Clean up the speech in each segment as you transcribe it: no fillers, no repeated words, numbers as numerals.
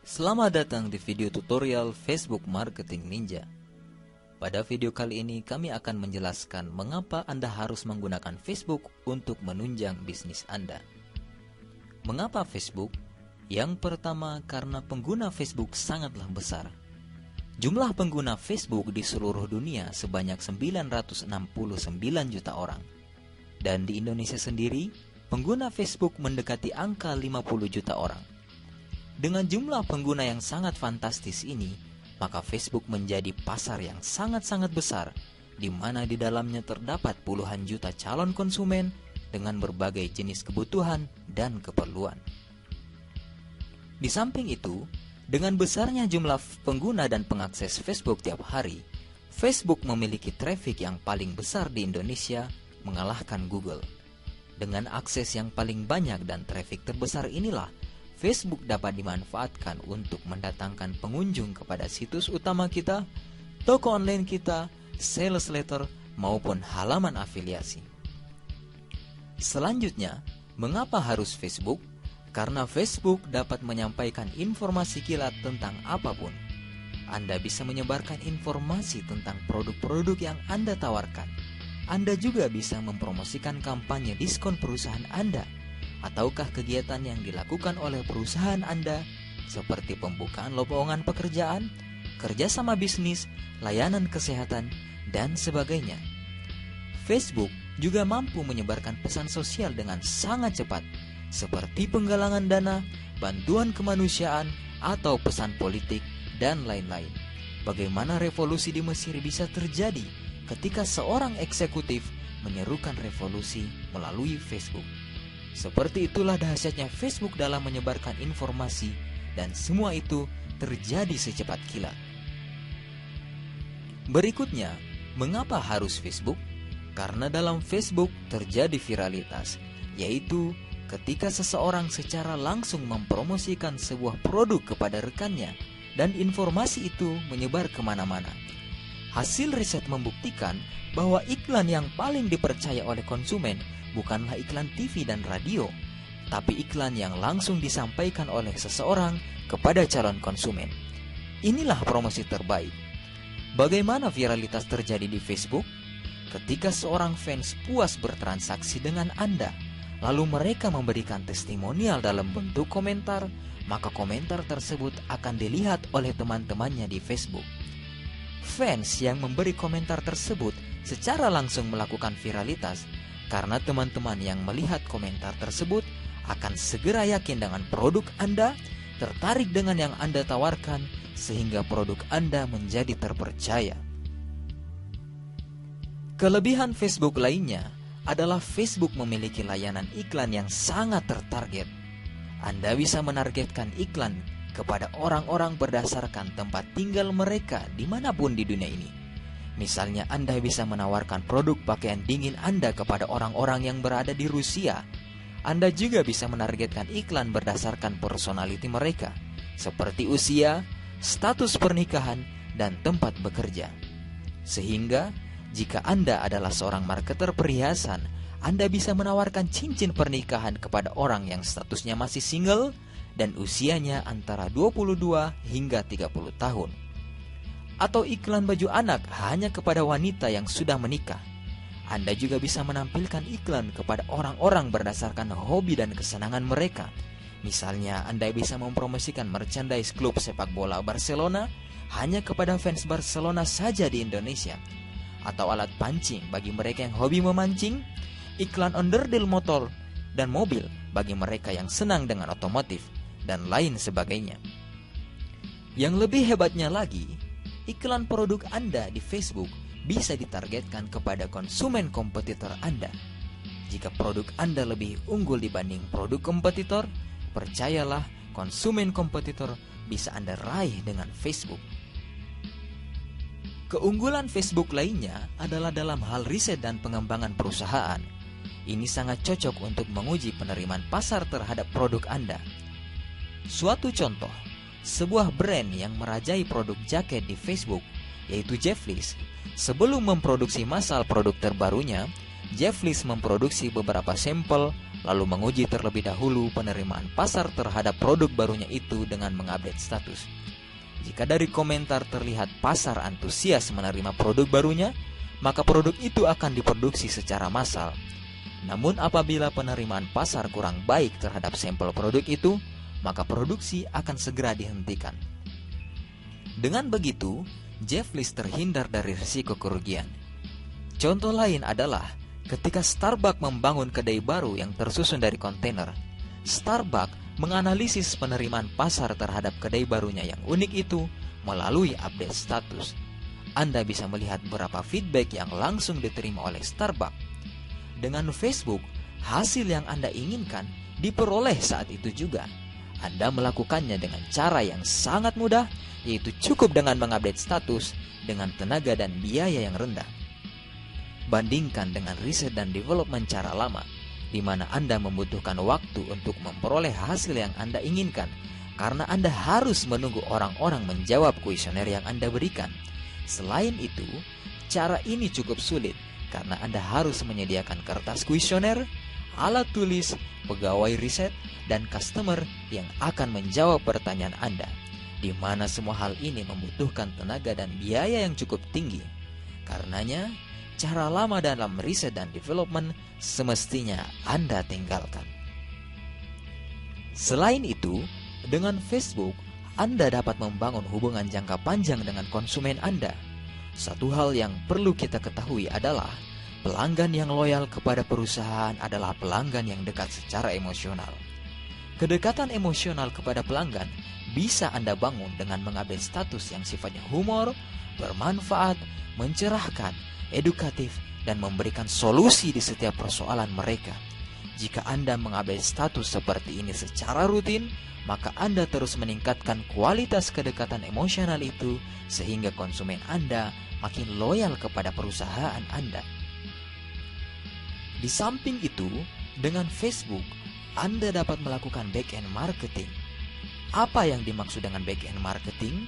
Selamat datang di video tutorial Facebook Marketing Ninja. Pada video kali ini kami akan menjelaskan mengapa Anda harus menggunakan Facebook untuk menunjang bisnis Anda. Mengapa Facebook? Yang pertama, karena pengguna Facebook sangatlah besar. Jumlah pengguna Facebook di seluruh dunia sebanyak 969 juta orang. Dan di Indonesia sendiri, pengguna Facebook mendekati angka 50 juta orang. Dengan jumlah pengguna yang sangat fantastis ini, maka Facebook menjadi pasar yang sangat-sangat besar, di mana di dalamnya terdapat puluhan juta calon konsumen dengan berbagai jenis kebutuhan dan keperluan. Di samping itu, dengan besarnya jumlah pengguna dan pengakses Facebook tiap hari, Facebook memiliki traffic yang paling besar di Indonesia, mengalahkan Google. Dengan akses yang paling banyak dan traffic terbesar inilah, Facebook dapat dimanfaatkan untuk mendatangkan pengunjung kepada situs utama kita, toko online kita, sales letter, maupun halaman afiliasi. Selanjutnya, mengapa harus Facebook? Karena Facebook dapat menyampaikan informasi kilat tentang apapun. Anda bisa menyebarkan informasi tentang produk-produk yang Anda tawarkan. Anda juga bisa mempromosikan kampanye diskon perusahaan Anda, ataukah kegiatan yang dilakukan oleh perusahaan Anda seperti pembukaan lowongan pekerjaan, kerjasama bisnis, layanan kesehatan, dan sebagainya. Facebook juga mampu menyebarkan pesan sosial dengan sangat cepat, seperti penggalangan dana, bantuan kemanusiaan, atau pesan politik, dan lain-lain. Bagaimana revolusi di Mesir bisa terjadi ketika seorang eksekutif menyerukan revolusi melalui Facebook? Seperti itulah dahsyatnya Facebook dalam menyebarkan informasi, dan semua itu terjadi secepat kilat. Berikutnya, mengapa harus Facebook? Karena dalam Facebook terjadi viralitas, yaitu ketika seseorang secara langsung mempromosikan sebuah produk kepada rekannya, dan informasi itu menyebar kemana-mana. Hasil riset membuktikan bahwa iklan yang paling dipercaya oleh konsumen bukanlah iklan TV dan radio, tapi iklan yang langsung disampaikan oleh seseorang kepada calon konsumen. Inilah promosi terbaik. Bagaimana viralitas terjadi di Facebook? Ketika seorang fans puas bertransaksi dengan Anda, lalu mereka memberikan testimonial dalam bentuk komentar, maka komentar tersebut akan dilihat oleh teman-temannya di Facebook. Fans yang memberi komentar tersebut secara langsung melakukan viralitas, karena teman-teman yang melihat komentar tersebut akan segera yakin dengan produk Anda, tertarik dengan yang Anda tawarkan, sehingga produk Anda menjadi terpercaya. Kelebihan Facebook lainnya adalah Facebook memiliki layanan iklan yang sangat tertarget. Anda bisa menargetkan iklan kepada orang-orang berdasarkan tempat tinggal mereka dimanapun di dunia ini. Misalnya Anda bisa menawarkan produk pakaian dingin Anda kepada orang-orang yang berada di Rusia. Anda juga bisa menargetkan iklan berdasarkan personality mereka, seperti usia, status pernikahan, dan tempat bekerja. Sehingga, jika Anda adalah seorang marketer perhiasan, Anda bisa menawarkan cincin pernikahan kepada orang yang statusnya masih single dan usianya antara 22 hingga 30 tahun. Atau iklan baju anak hanya kepada wanita yang sudah menikah. Anda juga bisa menampilkan iklan kepada orang-orang berdasarkan hobi dan kesenangan mereka. Misalnya, Anda bisa mempromosikan merchandise klub sepak bola Barcelona hanya kepada fans Barcelona saja di Indonesia. Atau alat pancing bagi mereka yang hobi memancing, iklan onderdil motor dan mobil bagi mereka yang senang dengan otomotif, dan lain sebagainya. Yang lebih hebatnya lagi, iklan produk Anda di Facebook bisa ditargetkan kepada konsumen kompetitor Anda. Jika produk Anda lebih unggul dibanding produk kompetitor, percayalah konsumen kompetitor bisa Anda raih dengan Facebook. Keunggulan Facebook lainnya adalah dalam hal riset dan pengembangan perusahaan. Ini sangat cocok untuk menguji penerimaan pasar terhadap produk Anda. Suatu contoh, sebuah brand yang merajai produk jaket di Facebook, yaitu Jefflees. Sebelum memproduksi massal produk terbarunya, Jefflees memproduksi beberapa sampel lalu menguji terlebih dahulu penerimaan pasar terhadap produk barunya itu dengan mengupdate status. Jika dari komentar terlihat pasar antusias menerima produk barunya, maka produk itu akan diproduksi secara massal. Namun apabila penerimaan pasar kurang baik terhadap sampel produk itu, maka produksi akan segera dihentikan. Dengan begitu, Jeff List terhindar dari risiko kerugian. Contoh lain adalah ketika Starbucks membangun kedai baru yang tersusun dari kontainer. Starbucks menganalisis penerimaan pasar terhadap kedai barunya yang unik itu melalui update status. Anda bisa melihat berapa feedback yang langsung diterima oleh Starbucks. Dengan Facebook, hasil yang Anda inginkan diperoleh saat itu juga. Anda melakukannya dengan cara yang sangat mudah, yaitu cukup dengan mengupdate status dengan tenaga dan biaya yang rendah. Bandingkan dengan riset dan development cara lama, di mana Anda membutuhkan waktu untuk memperoleh hasil yang Anda inginkan, karena Anda harus menunggu orang-orang menjawab kuesioner yang Anda berikan. Selain itu, cara ini cukup sulit, karena Anda harus menyediakan kertas kuesioner, alat tulis, pegawai riset, dan customer yang akan menjawab pertanyaan Anda, di mana semua hal ini membutuhkan tenaga dan biaya yang cukup tinggi. Karenanya, cara lama dalam riset dan development semestinya Anda tinggalkan. Selain itu, dengan Facebook, Anda dapat membangun hubungan jangka panjang dengan konsumen Anda. Satu hal yang perlu kita ketahui adalah pelanggan yang loyal kepada perusahaan adalah pelanggan yang dekat secara emosional. Kedekatan emosional kepada pelanggan bisa Anda bangun dengan mengupdate status yang sifatnya humor, bermanfaat, mencerahkan, edukatif, dan memberikan solusi di setiap persoalan mereka. Jika Anda mengupdate status seperti ini secara rutin, maka Anda terus meningkatkan kualitas kedekatan emosional itu sehingga konsumen Anda makin loyal kepada perusahaan Anda. Di samping itu, dengan Facebook, Anda dapat melakukan back-end marketing. Apa yang dimaksud dengan back-end marketing?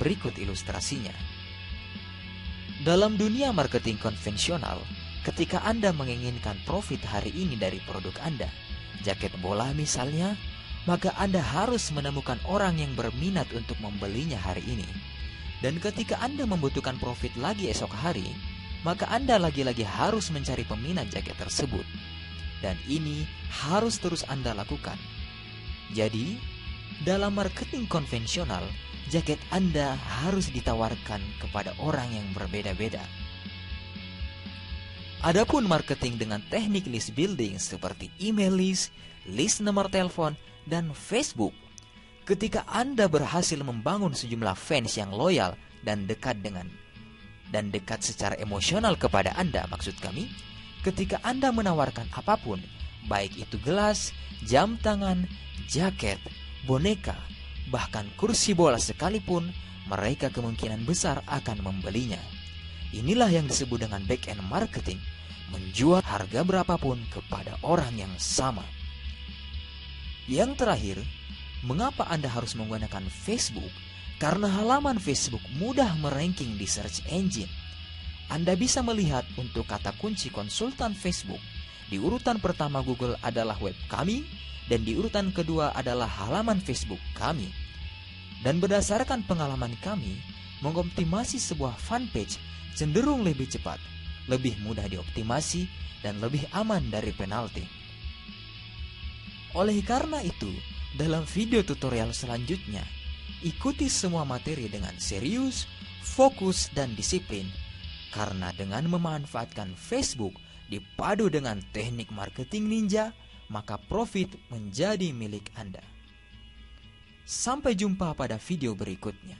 Berikut ilustrasinya. Dalam dunia marketing konvensional, ketika Anda menginginkan profit hari ini dari produk Anda, jaket bola misalnya, maka Anda harus menemukan orang yang berminat untuk membelinya hari ini. Dan ketika Anda membutuhkan profit lagi esok hari, maka Anda lagi-lagi harus mencari peminat jaket tersebut. Dan ini harus terus Anda lakukan. Jadi, dalam marketing konvensional, jaket Anda harus ditawarkan kepada orang yang berbeda-beda. Adapun marketing dengan teknik list building seperti email list, list nomor telepon, dan Facebook, ketika Anda berhasil membangun sejumlah fans yang loyal dan dekat secara emosional kepada Anda, maksud kami, ketika Anda menawarkan apapun, baik itu gelas, jam tangan, jaket, boneka, bahkan kursi bola sekalipun, mereka kemungkinan besar akan membelinya. Inilah yang disebut dengan back-end marketing, menjual harga berapapun kepada orang yang sama. Yang terakhir, mengapa Anda harus menggunakan Facebook? Karena halaman Facebook mudah meranking di search engine. Anda bisa melihat untuk kata kunci konsultan Facebook, di urutan pertama Google adalah web kami, dan di urutan kedua adalah halaman Facebook kami. Dan berdasarkan pengalaman kami, mengoptimasi sebuah fanpage cenderung lebih cepat, lebih mudah dioptimasi, dan lebih aman dari penalti. Oleh karena itu, dalam video tutorial selanjutnya, ikuti semua materi dengan serius, fokus, dan disiplin. Karena dengan memanfaatkan Facebook dipadu dengan teknik marketing ninja, maka profit menjadi milik Anda. Sampai jumpa pada video berikutnya.